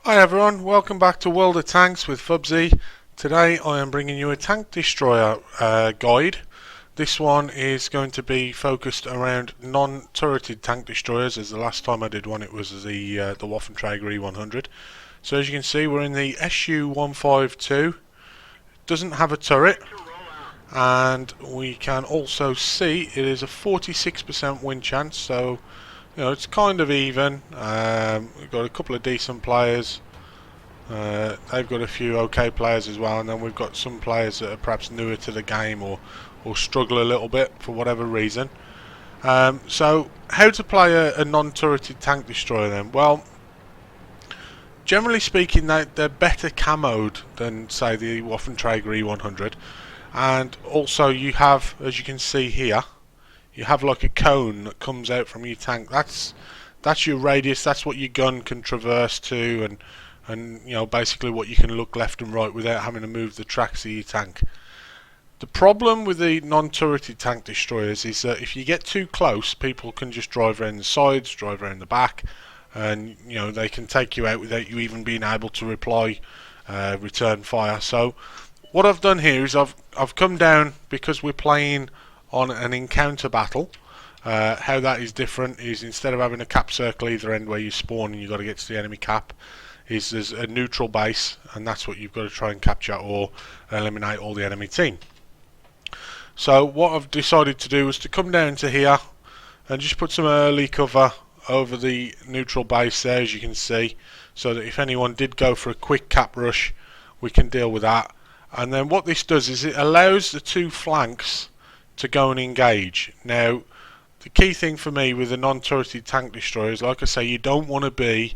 Hi everyone, welcome back to World of Tanks with Fubzy. Today I am bringing you a tank destroyer guide. This one is going to be focused around non-turreted tank destroyers, as the last time I did one it was the w-uni E100. So as you can see we're in the SU-152. Doesn't have a turret, and we can also see it is a 46% win chance, so it's kind of even. We've got a couple of decent players. They've got a few okay players as well, and then we've got some players that are perhaps newer to the game or struggle a little bit for whatever reason. So how to play a non-turreted tank destroyer then? Well, generally speaking they're better camoed than say the w-uni E100, and also you have, as you can see here, you have like a cone that comes out from your tank. That's your radius, that's what your gun can traverse to, and basically what you can look left and right without having to move the tracks of your tank. The problem with the non-turreted tank destroyers is that if you get too close, people can just drive around the sides, drive around the back, and they can take you out without you even being able to return fire. So what I've done here is I've come down, because we're playing on an encounter battle. How that is different is, instead of having a cap circle either end where you spawn and you've got to get to the enemy cap, is there's a neutral base, and that's what you've got to try and capture or eliminate all the enemy team. So what I've decided to do is to come down to here and just put some early cover over the neutral base there, as you can see, so that if anyone did go for a quick cap rush, we can deal with that. And then what this does is it allows the two flanks to go and engage. Now the key thing for me with a non-turreted tank destroyer is, like I say, you don't want to be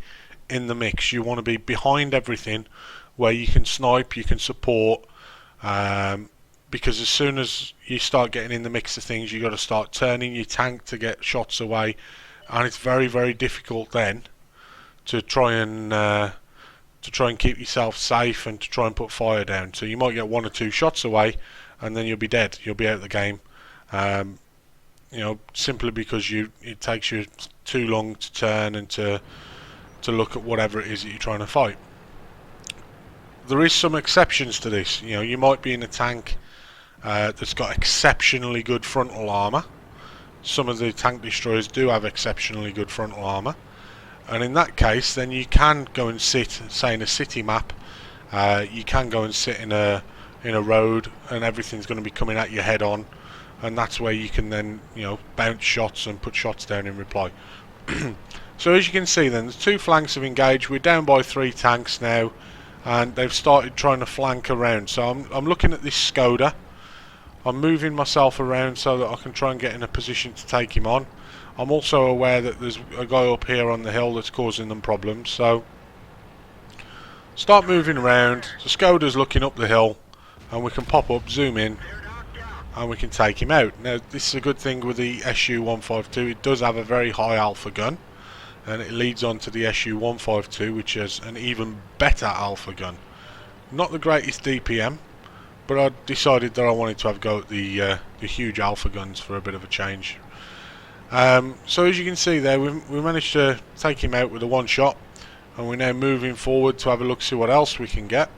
in the mix. You want to be behind everything, where you can snipe, you can support, because as soon as you start getting in the mix of things, you've got to start turning your tank to get shots away, and it's very, very difficult then to try and keep yourself safe and to try and put fire down. So you might get one or two shots away and then you'll be dead, you'll be out of the game, simply because it takes you too long to turn and to look at whatever it is that you're trying to fight. There is some exceptions to this. You might be in a tank that's got exceptionally good frontal armour. Some of the tank destroyers do have exceptionally good frontal armour, and in that case then you can go and sit, say in a city map, you can go and sit in a road and everything's going to be coming at you head on, and that's where you can then bounce shots and put shots down in reply. So as you can see then, the two flanks have engaged. We're down by 3 tanks now, and they've started trying to flank around. So I'm looking at this Skoda. I'm moving myself around so that I can try and get in a position to take him on. I'm also aware that there's a guy up here on the hill that's causing them problems, so start moving around. The Skoda's looking up the hill, and we can pop up, zoom in, and we can take him out. Now this is a good thing with the SU-152. It does have a very high alpha gun, and it leads on to the SU-152, which has an even better alpha gun. Not the greatest DPM, but I decided that I wanted to have a go at the huge alpha guns for a bit of a change. So as you can see there, we managed to take him out with a one shot, and we're now moving forward to have a look, see what else we can get.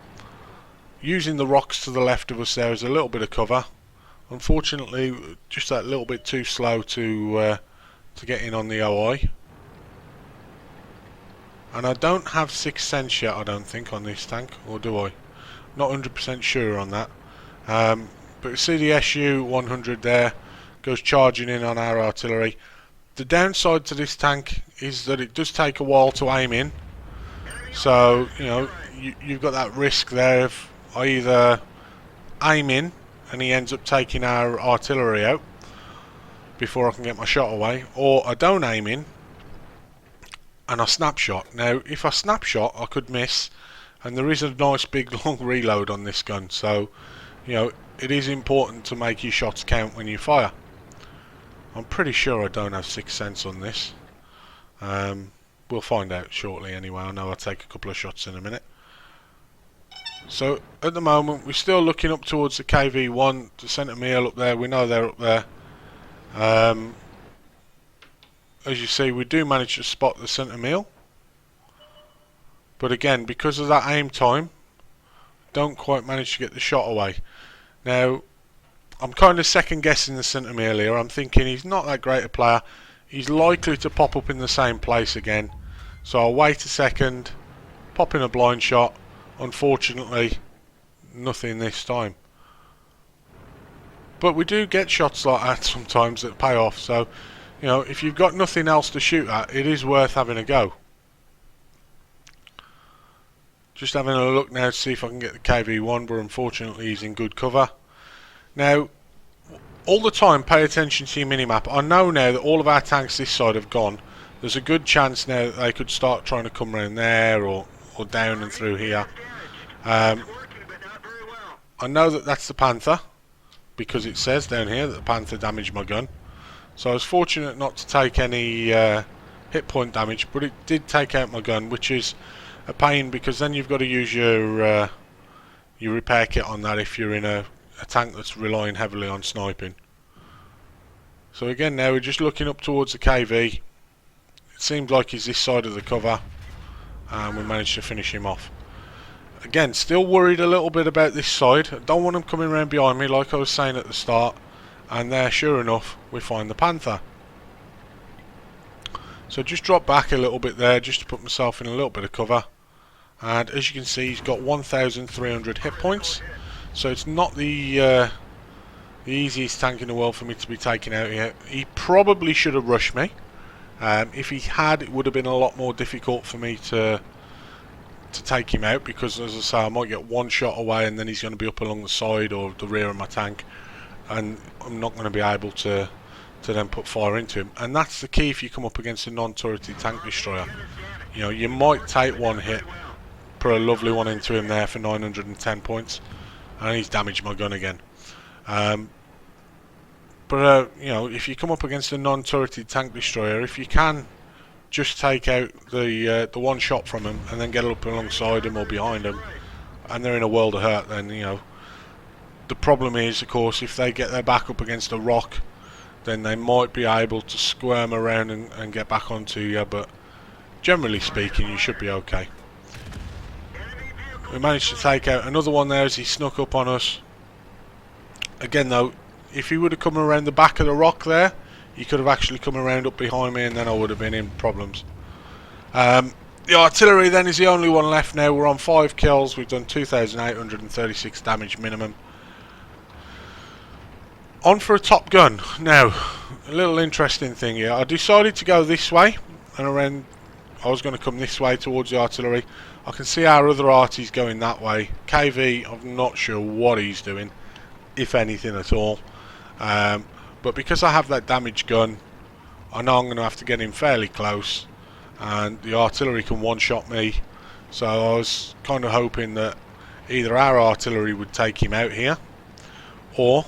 Using the rocks to the left of us there is a little bit of cover. Unfortunately, just that little bit too slow to get in on the OI. And I don't have Sixth Sense yet, I don't think, on this tank, or do I? Not 100% sure on that. But you see the SU-100 there, goes charging in on our artillery. The downside to this tank is that it does take a while to aim in. So, you've got that risk there of I either aim in and he ends up taking our artillery out before I can get my shot away, or I don't aim in and I snapshot. Now if I snapshot I could miss, and there is a nice big long reload on this gun, so it is important to make your shots count when you fire. I'm pretty sure I don't have Sixth Sense on this. We'll find out shortly anyway. I know I'll take a couple of shots in a minute. So at the moment we're still looking up towards the KV-1, the centre meal up there. We know they're up there. As you see, we do manage to spot the centre meal, But again, because of that aim time, don't quite manage to get the shot away. Now, I'm kind of second guessing the centre mid here. I'm thinking he's not that great a player. He's likely to pop up in the same place again. So I'll wait a second, pop in a blind shot. Unfortunately, nothing this time. But we do get shots like that sometimes that pay off. So, you know, if you've got nothing else to shoot at, it is worth having a go. Just having a look now to see if I can get the KV1, but unfortunately he's in good cover. Now, all the time pay attention to your minimap. I know now that all of our tanks this side have gone. There's a good chance now that they could start trying to come around there or down and through here. I know that that's the Panther, because it says down here that the Panther damaged my gun. So I was fortunate not to take any hit point damage, but it did take out my gun, which is a pain because then you've got to use your repair kit on that if you're in a tank that's relying heavily on sniping. So again now we're just looking up towards the KV. It seems like he's this side of the cover, and we managed to finish him off. Again, still worried a little bit about this side. I don't want them coming around behind me like I was saying at the start. And there, sure enough, we find the Panther. So just drop back a little bit there just to put myself in a little bit of cover. And as you can see, he's got 1,300 hit points. So it's not the easiest tank in the world for me to be taking out here. He probably should have rushed me. If he had, it would have been a lot more difficult for me to take him out, because as I say, I might get one shot away and then he's going to be up along the side or the rear of my tank, and I'm not going to be able to then put fire into him. And that's the key if you come up against a non-turreted tank destroyer. You know, you might take one hit, put a lovely one into him there for 910 points, and he's damaged my gun again. But you know, if you come up against a non-turreted tank destroyer, if you can just take out the one shot from him and then get up alongside him or behind him, and they're in a world of hurt, then you know. The problem is, of course, if they get their back up against a rock, then they might be able to squirm around and get back onto you, but generally speaking, you should be okay. We managed to take out another one there as he snuck up on us. Again though, if he would have come around the back of the rock there, he could have actually come around up behind me, and then I would have been in problems. The artillery then is the only one left now. We're on 5 kills. We've done 2,836 damage minimum. On for a top gun. Now, a little interesting thing here. I decided to go this way, and around. I was going to come this way towards the artillery. I can see our other arties going that way. KV, I'm not sure what he's doing, if anything at all. But because I have that damaged gun, I know I'm going to have to get in fairly close, and the artillery can one-shot me. So I was kind of hoping that either our artillery would take him out here, or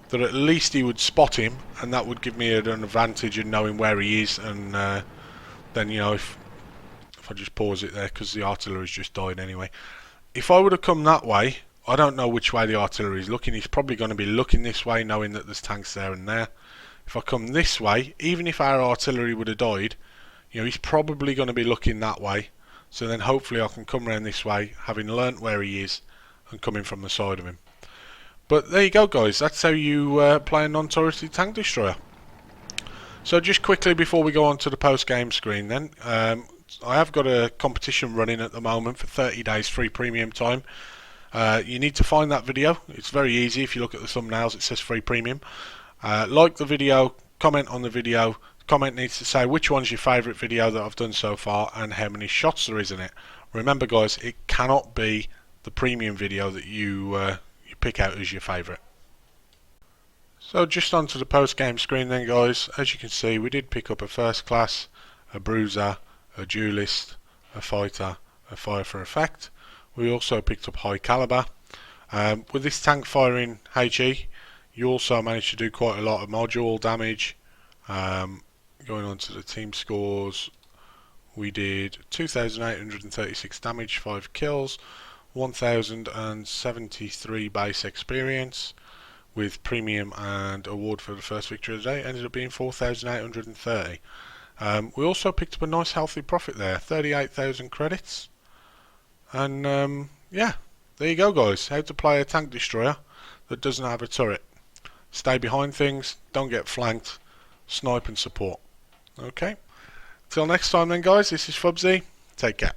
that at least he would spot him, and that would give me an advantage in knowing where he is. And then, you know, if I just pause it there, because the artillery's just died anyway. If I would have come that way, I don't know which way the artillery is looking. He's probably going to be looking this way, knowing that there's tanks there and there. If I come this way, even if our artillery would have died, you know, he's probably going to be looking that way. So then hopefully I can come around this way, having learnt where he is, and coming from the side of him. But there you go, guys. That's how you play a non-turreted tank destroyer. So just quickly before we go on to the post-game screen then, I have got a competition running at the moment for 30 days free premium time. You need to find that video. It's very easy. If you look at the thumbnails, it says free premium. Like the video, comment on the video. Comment needs to say which one's your favourite video that I've done so far and how many shots there is in it. Remember, guys, it cannot be the premium video that you pick out as your favourite. So just onto the post-game screen then, guys. As you can see, we did pick up a first class, a bruiser, a duelist, a fighter, a fire for effect. We also picked up high caliber. With this tank firing HE, you also managed to do quite a lot of module damage. Going on to the team scores, we did 2,836 damage, 5 kills, 1,073 base experience, with premium and award for the first victory of the day ended up being 4,830. We also picked up a nice healthy profit there, 38,000 credits. And yeah, there you go guys, how to play a tank destroyer that doesn't have a turret. Stay behind things, don't get flanked, snipe and support. Okay, till next time then guys, this is Fubzy, take care.